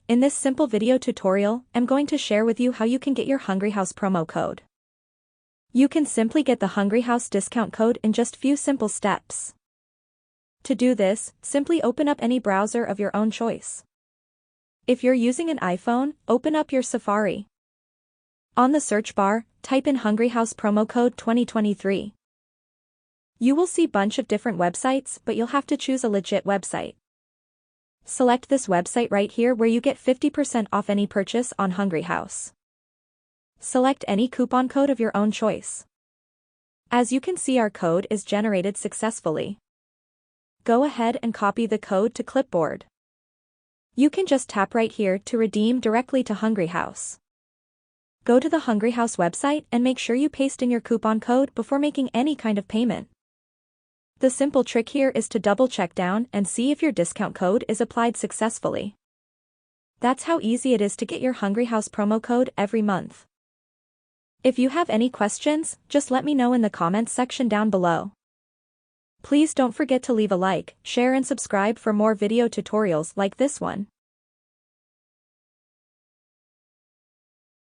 In this simple video tutorial, I'm going to share with you how you can get your Hungryhouse promo code. You can simply get the Hungryhouse discount code in just few simple steps. To do this, simply open up any browser of your own choice. If you're using an iPhone, open up your Safari. On the search bar, type in Hungryhouse promo code 2023. You will see a bunch of different websites, but you'll have to choose a legit website. Select this website right here where you get 50% off any purchase on Hungryhouse. Select any coupon code of your own choice. As you can see, our code is generated successfully. Go ahead and copy the code to clipboard. You can just tap right here to redeem directly to Hungryhouse. Go to the Hungryhouse website and make sure you paste in your coupon code before making any kind of payment. The simple trick here is to double check down and see if your discount code is applied successfully. That's how easy it is to get your Hungryhouse promo code every month. If you have any questions, just let me know in the comments section down below. Please don't forget to leave a like, share and subscribe for more video tutorials like this one.